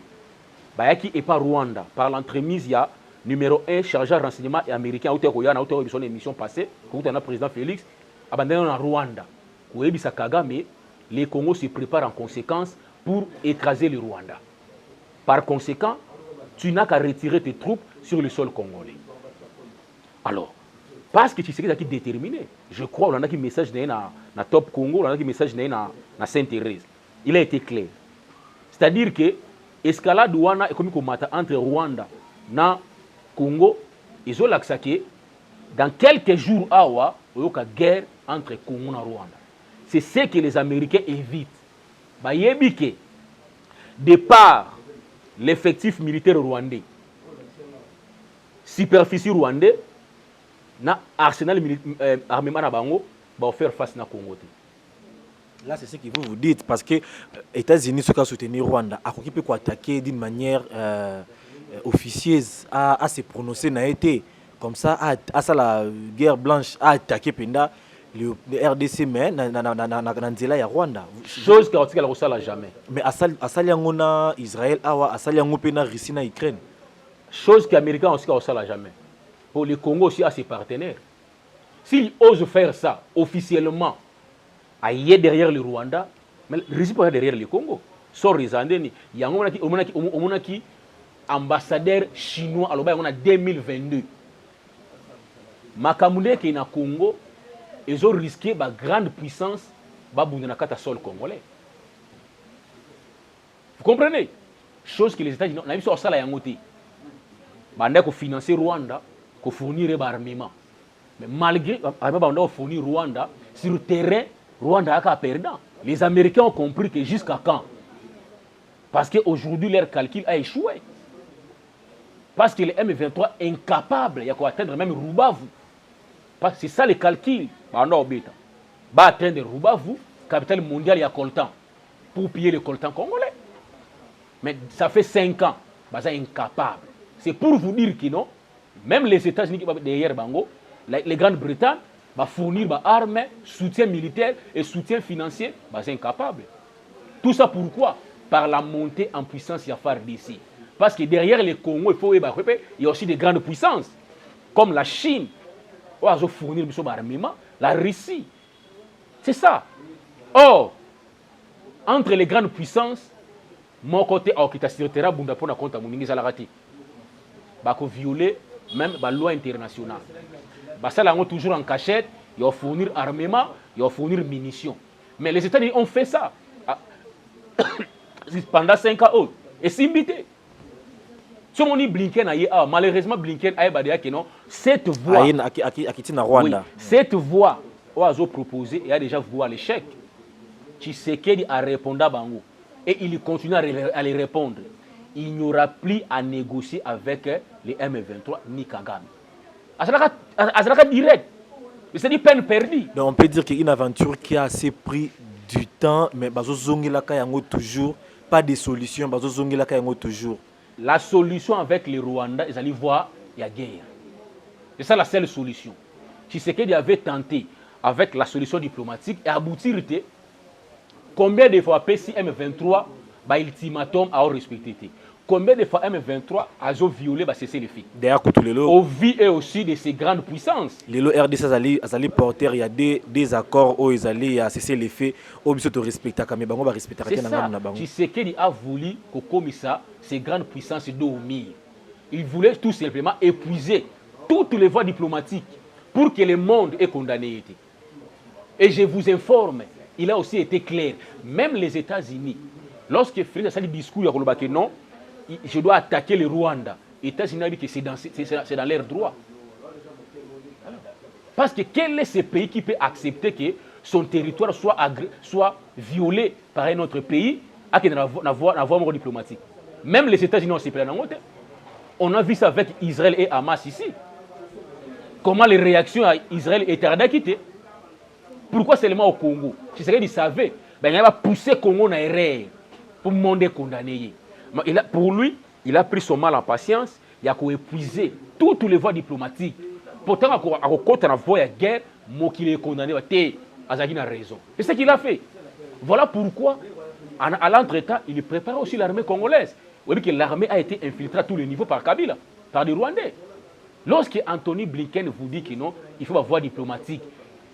S3: est pas Rwanda, par l'entremise, il y a numéro 1 chargé de renseignement américain, il y a une émission passée, quand on a le président Félix, abandonné en Rwanda. Kagame, les Congos se préparent en conséquence pour écraser le Rwanda. Par conséquent, tu n'as qu'à retirer tes troupes sur le sol congolais. Alors, parce que tu sais qui déterminé. Je crois qu'on a un message dans Top Congo, on a un message dans Sainte-Thérèse. Il a été clair. C'est-à-dire que l'escalade est comme entre Rwanda et Congo, ils ont l'accepté dans quelques jours, il y a une guerre entre Congo et Rwanda. C'est ce que les Américains évitent. De par l'effectif militaire rwandais, superficie rwandais, na arsenal armement na bango va faire face na Congo.
S2: Là c'est ce que vous dites parce que États-Unis se soutenir Rwanda a qui peut attaquer d'une manière officieuse à se prononcer n'a été comme ça à ça la guerre blanche a attaqué penda le RDC mais na nzela ya Rwanda
S3: chose que on ne sait jamais
S2: mais asali yango na Israël awa asali yango pe na Russie na Ukraine
S3: chose que américain aussi on sait jamais. Pour le Congo aussi à ses partenaires. S'ils osent faire ça officiellement, ailleurs derrière le Rwanda, mais le risque pas derrière le Congo. Sans Rizandeni, il y a un ambassadeur chinois à l'Oba, on a 2022. Makamune qui est na Congo, ils ont risqué ma grande puissance, babundana kata sol congolais. Vous comprenez? Chose que les États-Unis, on a vu sur ça la yangote. Banda ko financer Rwanda. Pour fournir des armements. Mais malgré qu'on fournir Rwanda, sur le terrain, Rwanda a perdant. Les Américains ont compris que jusqu'à quand? Parce qu'aujourd'hui, leur calcul a échoué. Parce que le M23 est incapable d'atteindre même Rubavu. Parce que c'est ça le calcul. Va atteindre Rubavu, capitale mondiale, il y a coltan, pour piller le coltan congolais. Mais ça fait 5 ans, c'est incapable. C'est pour vous dire que non, même les États-Unis qui sont derrière Bango, les Grandes-Bretagne, va fournir des armes, soutien militaire et soutien financier, c'est incapable. Tout ça pourquoi? Par la montée en puissance de FARDC. Parce que derrière le Congo, il y a aussi des grandes puissances, comme la Chine, qui va fournir des armements, la Russie. C'est ça. Or, entre les grandes puissances, mon côté, qui est bunda pour compte violer même la loi internationale. Ça, là, toujours en cachette, ils vont fournir armement, ils vont fournir munitions. Mais les États-Unis ont fait ça pendant 5 ans. Et c'est invité. Si on dit Blinken, malheureusement, Blinken a dit non, cette voie, oui, cette voie, on a proposé et a déjà voué à l'échec. Tshisekedi a répondu à Bango. Et il continue à les répondre. Il n'y aura plus à négocier avec les M23 ni Kagame. C'est direct. C'est une peine perdue.
S2: Donc on peut dire qu'une aventure qui a assez pris du temps, mais toujours pas de solution. Toujours.
S3: La solution avec les Rwandais, ils allaient voir, il y a guerre. C'est ça la seule solution. Tshisekedi avait tenté avec la solution diplomatique et aboutir. Combien de fois PCM M23 ultimatum a respecté? Combien de fois M23 a violé cesser les faits? Au vu et aussi de ces grandes puissances.
S2: Les RDC allaient porter, il y a des accords où ils allaient cesser les faits, où ils se respectent.
S3: C'est ça. Tshisekedi a voulu que comme ça, ces grandes puissances dormir. Il voulait tout simplement épuiser toutes les voies diplomatiques pour que le monde ait condamné. Et je vous informe, il a aussi été clair. Même les États-Unis, lorsque Félix a dit discours, il a dit non, je dois attaquer le Rwanda. Les États-Unis ont dit que c'est dans leur droit. Parce que quel est ce pays qui peut accepter que son territoire soit violé par un autre pays à avoir diplomatique? Même les États-Unis ont se plaint. On a vu ça avec Israël et Hamas ici. Comment les réactions à Israël étaient radicales. Pourquoi seulement au Congo? Si c'est qu'il savait, il va pousser le Congo dans l'erreur pour le monde condamné. Pour lui, il a pris son mal en patience, il a épuisé toutes les voies diplomatiques. Pourtant, à côté de la voie de guerre, moi qui l'ai condamné, il a raison. C'est ce qu'il a fait. Voilà pourquoi, à l'entretemps, il prépare aussi l'armée congolaise. Vous voyez que l'armée a été infiltrée à tous les niveaux par Kabila, par des Rwandais. Lorsque Anthony Blinken vous dit que non, il faut avoir voie diplomatique,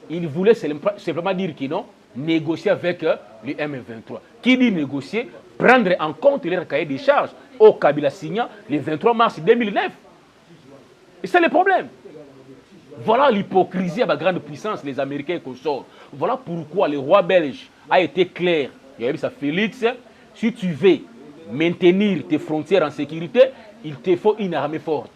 S3: il voulait simplement dire que non, négocier avec le M23. Qui dit négocier? Prendre en compte leur cahier des charges au Kabila signant le 23 mars 2009. Et c'est le problème. Voilà l'hypocrisie à la grande puissance, les Américains et consorts. Voilà pourquoi le roi belge a été clair. Il y a eu ça, Félix, si tu veux maintenir tes frontières en sécurité, il te faut une armée forte.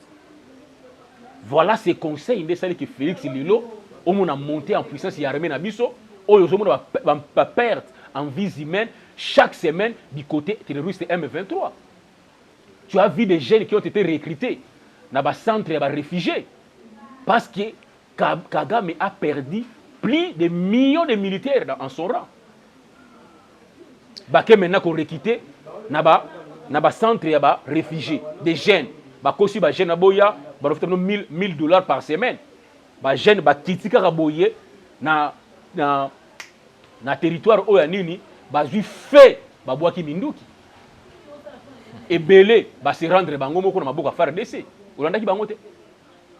S3: Voilà ces conseils que Félix Lilo a monté en puissance et armée Nabiso, où ils ont perdre en vie humaine chaque semaine du côté terroriste M23. Tu as vu des jeunes qui ont été recrutés dans les centres de réfugiés parce que Kagame a perdu plus de millions de militaires en son rang. Baké maintenant qu'on recruté dans les centres de réfugiés, des jeunes. Bakosi ba jeunes aboya, ba rofitano $1000 par semaine. Ba jeunes ba titika raboye na territoire oya nini bazui fait babwaki minduki. Ebele ba se rendre bango moko na maboka FARDC. Olandaki bango te.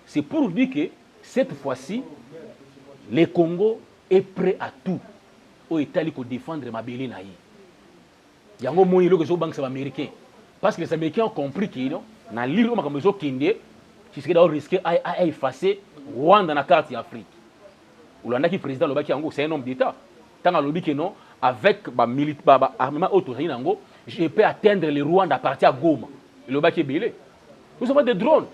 S3: C'est pour dire que cette fois-ci le Congo est prêt à tout au Italie pour défendre mabeli na yi. Yango moni lo que so banque américain parce que les Américains ont compris que non na lire ma comme so kinde qui serait risqué à effacer Rwanda na carte d'Afrique. Olandaki président lobaki yango c'est un homme d'état. Tant à lobi que non avec armement autorisé nango, je peux atteindre le Rwanda à partir à Goma. Le baki belé. Nous avons des drones.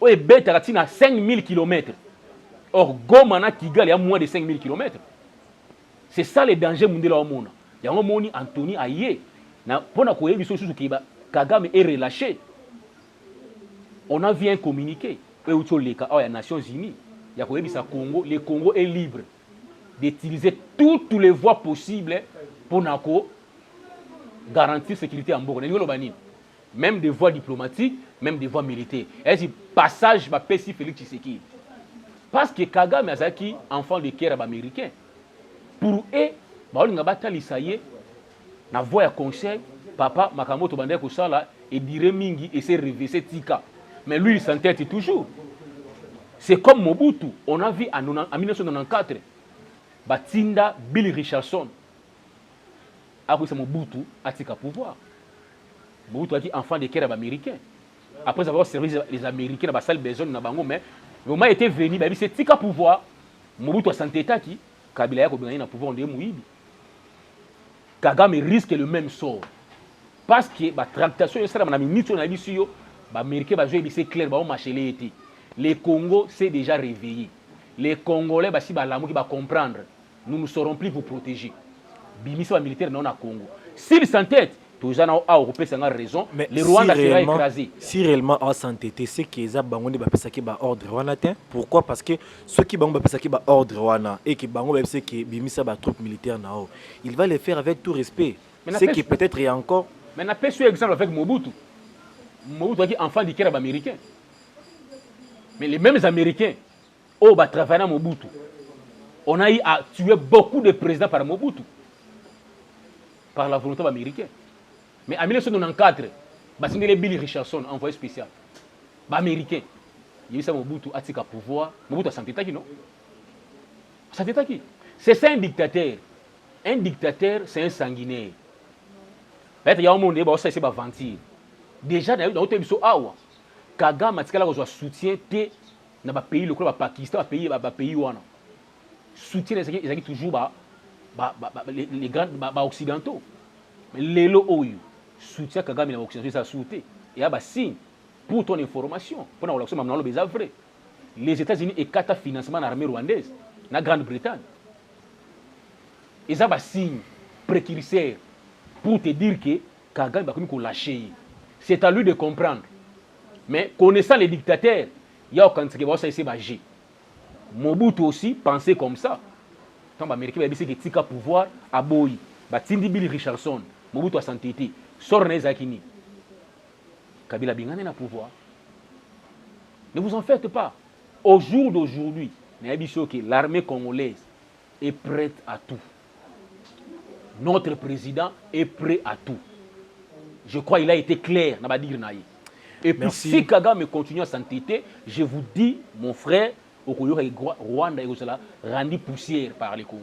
S3: On est bête à 5000 km. Or Goma na Kigali a moins de 5000 km. C'est ça le danger mondial au monde. Il y a un moni Anthony Aye. Na pona ko yebi so ki Kagame est relâché. On a vu un communiqué. Les Nations Unies. Il y a Congo. Le Congo est libre d'utiliser toutes les voies possibles pour garantir la sécurité en Congo. Même des voies diplomatiques, même des voies militaires. Et c'est passage va Pessi Félix Tshisekedi. Parce que Kagame Azaki, enfant de Kera américain, pour eux, on a battu l'Issaïe, na voie à conseil, papa, Makamoto Bande Kosala, et dirait Mingi, et s'est réveillé, Tika. Mais lui, il s'entête toujours. C'est comme Mobutu. On a vu en 1994, Batinda Bill Richardson. Après, c'est Mobutu, a tika pouvoir. Mobutu a dit enfant de Kera américain. Après avoir servi les Américains dans la salle besoin de Bango, mais le moment était venu, c'est tika pouvoir. Mobutu a s'entêté qui Kabila a gagné le pouvoir de Mouibi. Kagame risque le même sort. Parce que la tractation de la ministre de la les Américains vont jouer, c'est clair, vont marcher les été. Les Congo s'est déjà réveillé. Les Congolais vont comprendre. Nous ne saurons plus vous protéger. Bimisa militaire non à Congo. S'ils s'entêtent, tous les Européens ont raison. Mais le Rwanda sera écrasé.
S2: Si réellement on s'entête, c'est que les Bangondi va penser qu'il y a ordre Rwanda. Pourquoi? Parce que ceux qui vont penser qu'il y a ordre Rwanda et qui Bango va penser que Bimisa va troupes militaires nao, il va les faire avec tout respect. C'est que peut-être il y a encore.
S3: Mais on a fait un exemple avec Mobutu. Mobutu est enfant du Kérab américain. Mais les mêmes Américains, au travailler à Mobutu, on a eu à tuer beaucoup de présidents par Mobutu, par la volonté américaine. Mais en 1994, c'est Bill Richardson, envoyé spécial, américain. Il y a eu Mobutu a tika pouvoir. Mobutu a s'entêté qui non? S'entêté qui? C'est ça un dictateur. Un dictateur, c'est un sanguinaire. Il y a un monde qui va mentir. Déjà, dans le pays, Kagame a besoin de soutien dans le pays, le Pakistan, le pays où soutien les toujours les grands occidentaux. Mais les lois soutien Kagame les occidentaux ça soutien. Il y a un signe pour ton information. Pour la relation maintenant le vrai. Les États-Unis écartent le financement de l'armée rwandaise, la Grande-Bretagne. Il y a un signe précurseur pour te dire que Kagame va lâcher. C'est à lui de comprendre. Mais connaissant les dictateurs, il y a aucun qui va s'agir. Mobutu aussi pensait comme ça. Quand les Américains ont dit que tika pouvoir à Boyi, Tindi Bill Richardson, Mobutu a s'entêté, sort Nezakini. Kabila Bingane n'a pouvoir. Ne vous en faites pas. Au jour d'aujourd'hui, l'armée congolaise est prête à tout. Notre président est prêt à tout. Je crois qu'il a été clair. Et puis si Kagame continue à s'entêter, je vous dis, mon frère, au Rwanda et rendu poussière par les Congo.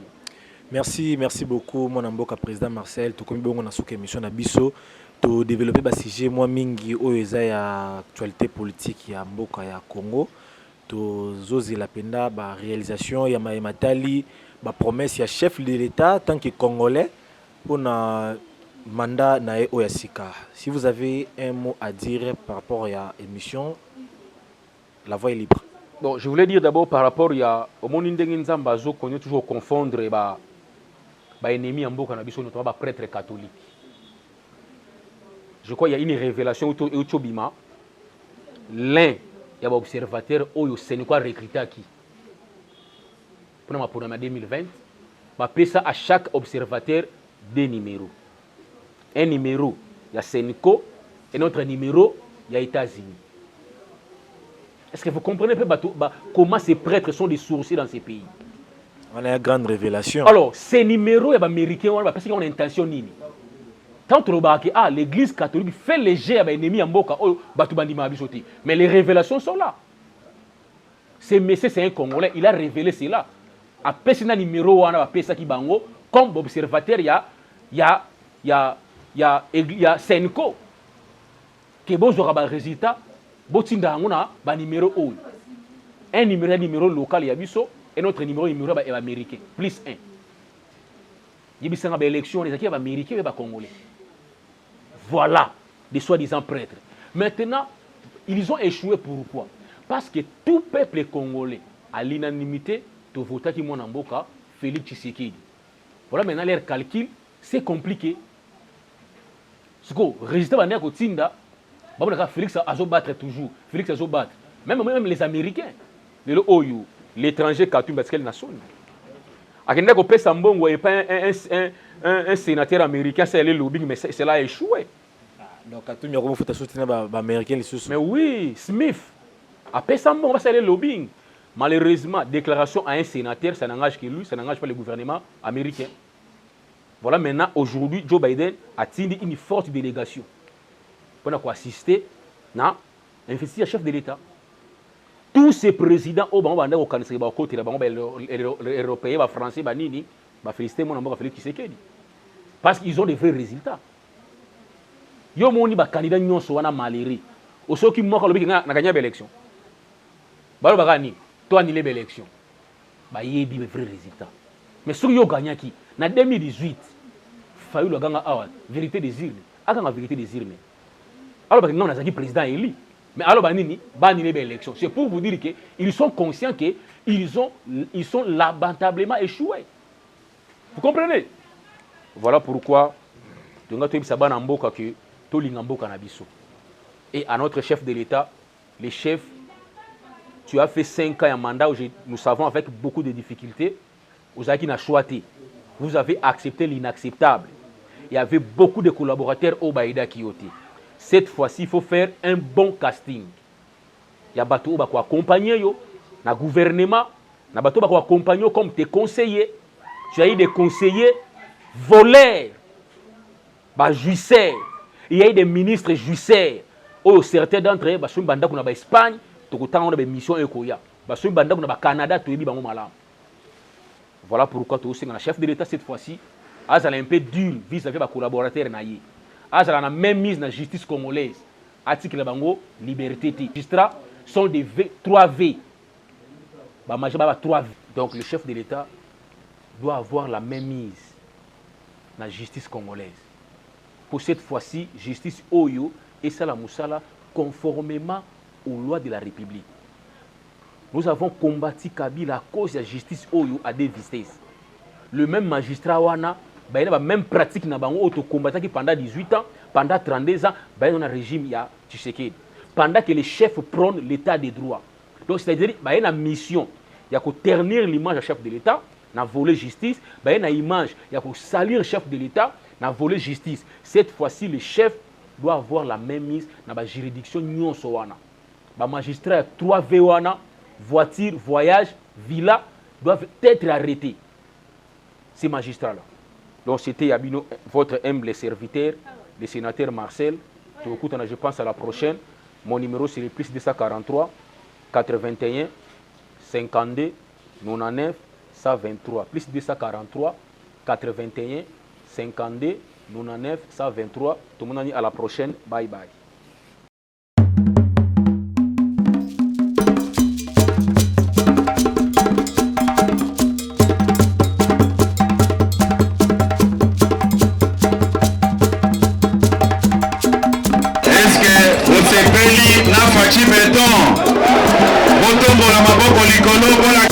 S2: Merci beaucoup, mon amboka président Marcel. Tout comme on a sous émission à Bisso, to développer ba sujet moi mingi oeza ya actualité politique ya mboka ya Congo. To zozi la penda ba réalisation ya matali ba promesse ya chef de l'État tant que congolais pour na mandat nae oyasika. Si vous avez un mot à dire par rapport à l'émission, la voix est libre.
S3: Bon, je voulais dire d'abord par rapport au monde Nzamba qu'on est toujours confondre ennemi en boka na biso notamment prêtre catholique. Je crois qu'il y a une révélation au Tchobima. L'un il y a un observateur au Sénégal recruté à qui pour le programme 2020, va payer ça à chaque observateur des numéros. Un numéro, il y a Sénico, et un autre numéro, il y a États-Unis. Est-ce que vous comprenez comment ces prêtres sont des sourciers dans ces pays?
S2: On a une grande révélation.
S3: Alors, ces numéros américains, parce qu'ils ont une intention. Tant que l'église catholique fait léger à l'ennemi en boka, mais les révélations sont là. Ce monsieur, c'est un Congolais, il a révélé cela. Après, c'est un numéro, on a appelé ça qui bango, comme observateur, il y a Senko. Que bon, j'aurai un résultat, botinda ngona ba numéro 1. Un numéro local, il y a biso, et notre numéro américain, plus 1. Il y a une élection, les équipes américaines et les Congolais. Voilà, des soi-disant prêtres. Maintenant, ils ont échoué pourquoi? Parce que tout peuple congolais, à l'unanimité, de voter qui en boka, Félix Tshisekedi. Voilà maintenant leur calcul, c'est compliqué. Ce que résultat va dire que Tinda, Félix a battre toujours. Félix a battre. Même les Américains. L'étranger Katumbi parce qu'elle n'a sonné. Akenda ko pesa mbongo et pas un sénateur américain c'est le lobbying mais c'est là échoué.
S2: Donc Katumbi a fait soutenir les Américains les sous.
S3: Mais oui, Smith a pesa mbongo c'est le lobbying. Malheureusement, déclaration à un sénateur, ça n'engage que lui, ça n'engage pas le gouvernement américain. Voilà maintenant, aujourd'hui, Joe Biden a tenu une forte délégation pour assister à l'investiture chef de l'État. Tous ces présidents, Obama, les Européens, les Français, les Nini, féliciter mon amour Félix Tshisekedi. Parce qu'ils ont des vrais résultats. Yo moni ba candidat nyonso wana maléré. Au ceux qui moko lobi na gagner l'élection. Balo ba gagner, toi annulé l'élection. Ba yebi des vrais résultats. Mais sur yo gagner qui na 2018 fayu lo ganga awa vérité des urnes. Aka na vérité des urnes. Alors ba non na zaki président élu. Mais alors, l'élection. C'est pour vous dire qu'ils sont conscients qu'ils sont lamentablement échoués. Vous comprenez? Voilà pourquoi et à notre chef de l'État, les chefs, tu as fait 5 ans en mandat où nous savons avec beaucoup de difficultés. Vous avez accepté l'inacceptable. Il y avait beaucoup de collaborateurs au Baïda Kyoté. Cette fois-ci, il faut faire un bon casting. Il y a des gens qui accompagner le gouvernement, il y a des gens qui accompagner comme tes conseillers. Tu as eu des conseillers voleurs, jouisseurs. Il y a eu des ministres jouisseurs. Certains d'entre eux sont en Espagne, ils ont des missions Ekoya. Ils sont au Canada, ils sont malades. Voilà pourquoi tu es le chef de l'État cette fois-ci. Il est un peu dur vis-à-vis des collaborateurs. Il y a même mise dans la justice congolaise. Article de Bango, liberté. Les magistrats sont des 3V. Donc le chef de l'État doit avoir la même mise dans la justice congolaise. Pour cette fois-ci, justice Oyo et Salah Moussala conformément aux lois de la République. Nous avons combattu Kabila à cause de la justice Oyo à des vitesses. Le même magistrat Wana, il y a la même pratique pendant 18 ans, pendant 32 ans, il y a un régime Tshisekedi. Pendant que les chefs prônent l'état des droits. Donc, c'est-à-dire qu'il y a une mission, il y a ternir l'image du chef de l'État, dans voler justice, il y a une image, il y a salir le chef de l'État, dans voler justice. Cette fois-ci, le chef doit avoir la même mise dans la juridiction. Les magistrats 3 V1, voiture, voyage, villa, doivent être arrêtés. Ces magistrats-là. Donc c'était Yabino, votre humble serviteur, le sénateur Marcel. Je pense à la prochaine. Mon numéro c'est le plus 243 81 52 99 123. Plus 243 81 52 99 123. Tout le monde dit à la prochaine. Bye bye.
S1: Osepeli na faci beton botombola maboko likolo.